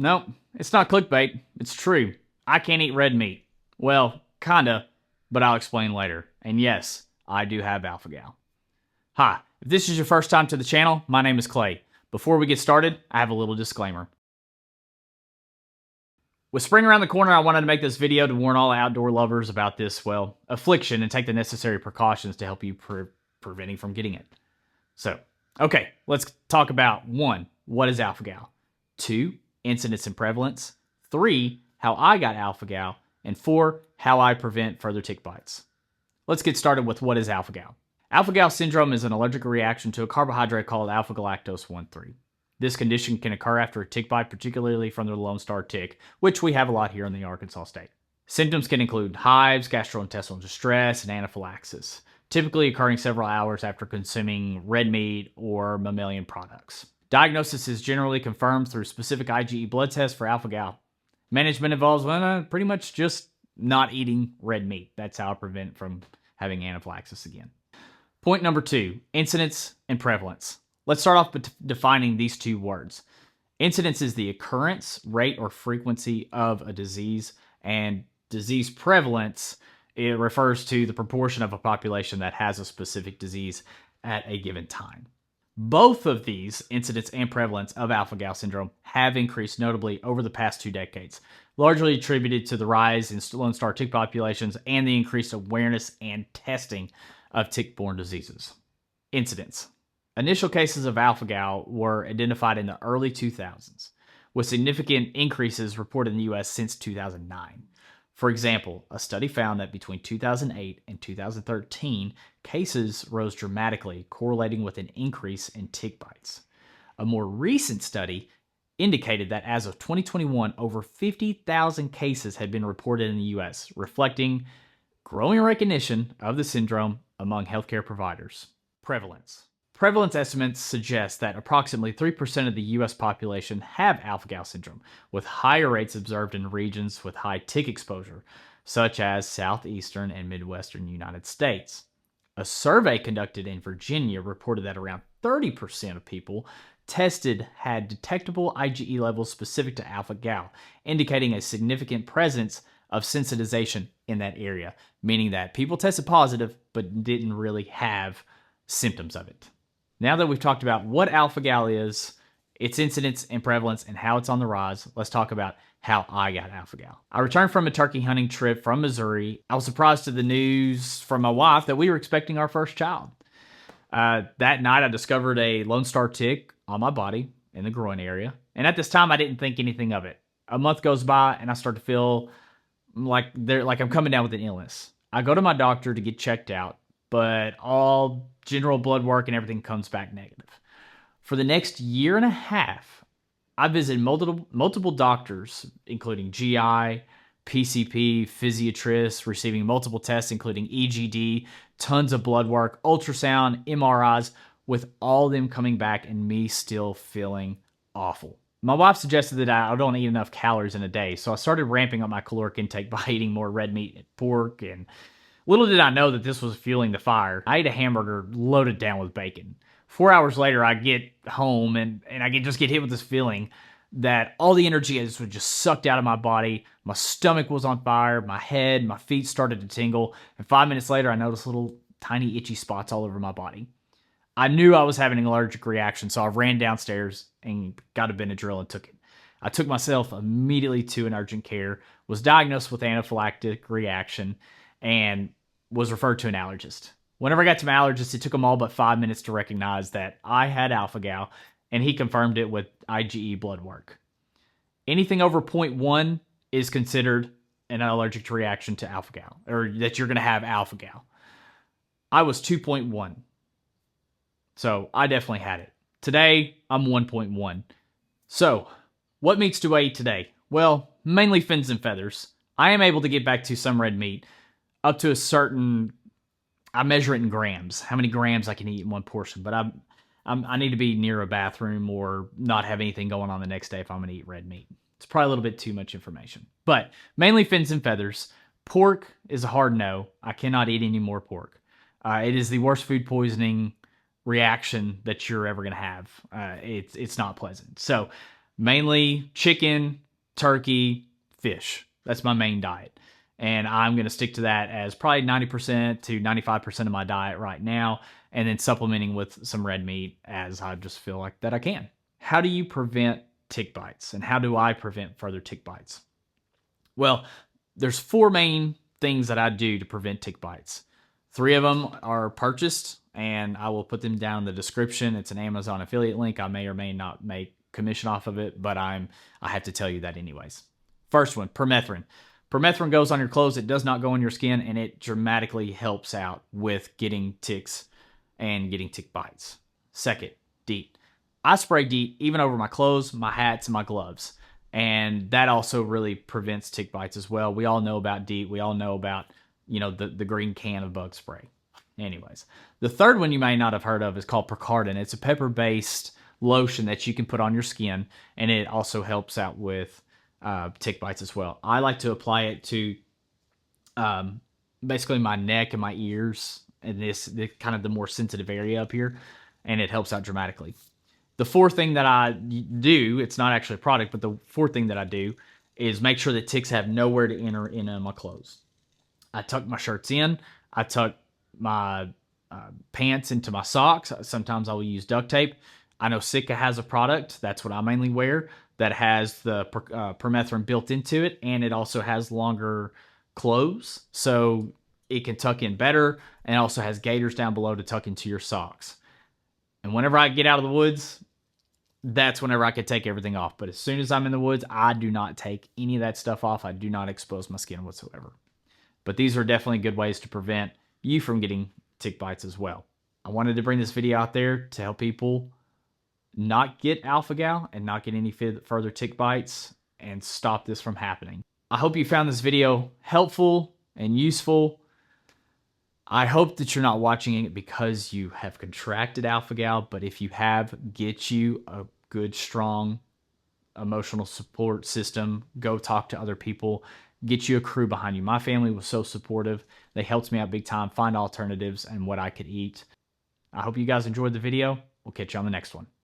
Nope, it's not clickbait. It's true. I can't eat red meat. Well, kinda, but I'll explain later. And yes, I do have alpha-gal. Hi, if this is your first time to the channel, my name is Clay. Before we get started, I have a little disclaimer. With spring around the corner, I wanted to make this video to warn all outdoor lovers about this, well, affliction and take the necessary precautions to help you preventing from getting it. So, okay, let's talk about 1, what is alpha-gal? 2, incidence and prevalence. 3, how I got alpha-gal. And 4, how I prevent further tick bites. Let's get started with what is alpha-gal. Alpha-gal syndrome is an allergic reaction to a carbohydrate called alpha-galactose 1,3. This condition can occur after a tick bite, particularly from the Lone Star tick, which we have a lot here in the Arkansas state. Symptoms can include hives, gastrointestinal distress, and anaphylaxis, typically occurring several hours after consuming red meat or mammalian products. Diagnosis is generally confirmed through specific IgE blood tests for alpha-gal. Management involves pretty much just not eating red meat. That's how I prevent from having anaphylaxis again. Point number 2, incidence and prevalence. Let's start off by defining these two words. Incidence is the occurrence, rate, or frequency of a disease, and disease prevalence, it refers to the proportion of a population that has a specific disease at a given time. Both of these, incidence and prevalence of alpha-gal syndrome, have increased notably over the past 2 decades, largely attributed to the rise in Lone Star tick populations and the increased awareness and testing of tick-borne diseases. Incidence. Initial cases of alpha-gal were identified in the early 2000s, with significant increases reported in the U.S. since 2009. For example, a study found that between 2008 and 2013, cases rose dramatically, correlating with an increase in tick bites. A more recent study indicated that as of 2021, over 50,000 cases had been reported in the U.S., reflecting growing recognition of the syndrome among healthcare providers. Prevalence. Prevalence estimates suggest that approximately 3% of the U.S. population have alpha-gal syndrome, with higher rates observed in regions with high tick exposure, such as southeastern and midwestern United States. A survey conducted in Virginia reported that around 30% of people tested had detectable IgE levels specific to alpha-gal, indicating a significant presence of sensitization in that area, meaning that people tested positive but didn't really have symptoms of it. Now that we've talked about what alpha-gal is, its incidence and prevalence, and how it's on the rise, let's talk about how I got alpha-gal. I returned from a turkey hunting trip from Missouri. I was surprised to the news from my wife that we were expecting our first child. That night, I discovered a Lone Star tick on my body in the groin area. And at this time, I didn't think anything of it. A month goes by, and I start to feel like I'm coming down with an illness. I go to my doctor to get checked out, but all general blood work and everything comes back negative. For the next year and a half, I visited multiple doctors, including GI, PCP, physiatrists, receiving multiple tests, including EGD, tons of blood work, ultrasound, MRIs, with all of them coming back and me still feeling awful. My wife suggested that I don't eat enough calories in a day, so I started ramping up my caloric intake by eating more red meat and pork, and little did I know that this was fueling the fire. I ate a hamburger loaded down with bacon. 4 hours later, I get home and I just get hit with this feeling that all the energy was just sucked out of my body. My stomach was on fire, my head, my feet started to tingle, and 5 minutes later, I noticed little tiny itchy spots all over my body. I knew I was having an allergic reaction, so I ran downstairs and got a Benadryl and took it. I took myself immediately to an urgent care, was diagnosed with anaphylactic reaction, and was referred to an allergist. Whenever I got to my allergist, it took him all but 5 minutes to recognize that I had alpha-gal, and he confirmed it with IgE blood work. Anything over 0.1 is considered an allergic reaction to alpha-gal, or that you're going to have alpha-gal. I was 2.1, so I definitely had it. Today, I'm 1.1. So, what meats do I eat today? Well, mainly fins and feathers. I am able to get back to some red meat, up to a certain, I measure it in grams, how many grams I can eat in one portion, but I need to be near a bathroom or not have anything going on the next day if I'm going to eat red meat. It's probably a little bit too much information, but mainly fins and feathers. Pork is a hard no. I cannot eat any more pork. It is the worst food poisoning reaction that you're ever going to have. It's not pleasant. So Mainly chicken, turkey, fish. That's my main diet. And I'm going to stick to that as probably 90% to 95% of my diet right now, and then supplementing with some red meat as I just feel like that I can. How do you prevent tick bites, and how do I prevent further tick bites? Well, there's 4 main things that I do to prevent tick bites. 3 of them are purchased, and I will put them down in the description. It's an Amazon affiliate link. I may or may not make commission off of it, but I have to tell you that anyways. First one, permethrin. Permethrin goes on your clothes. It does not go on your skin, and it dramatically helps out with getting ticks and getting tick bites. Second, DEET. I spray DEET even over my clothes, my hats, and my gloves. And that also really prevents tick bites as well. We all know about DEET. We all know about, the green can of bug spray. Anyways, the third one you may not have heard of is called Procardin. It's a pepper-based lotion that you can put on your skin, and it also helps out with tick bites as well. I like to apply it to basically my neck and my ears, and this kind of the more sensitive area up here, and it helps out dramatically. The fourth thing that I do, it's not actually a product, but the fourth thing that I do is make sure that ticks have nowhere to enter in my clothes. I tuck my shirts in. I tuck my pants into my socks. Sometimes I will use duct tape. I know Sitka has a product, that's what I mainly wear, that has the permethrin built into it, and it also has longer clothes, so it can tuck in better, and also has gaiters down below to tuck into your socks. And whenever I get out of the woods, that's whenever I can take everything off. But as soon as I'm in the woods, I do not take any of that stuff off. I do not expose my skin whatsoever. But these are definitely good ways to prevent you from getting tick bites as well. I wanted to bring this video out there to help people not get alpha-gal and not get any further tick bites and stop this from happening. I hope you found this video helpful and useful. I hope that you're not watching it because you have contracted alpha-gal, but if you have, get you a good, strong emotional support system. Go talk to other people. Get you a crew behind you. My family was so supportive. They helped me out big time, find alternatives and what I could eat. I hope you guys enjoyed the video. We'll catch you on the next one.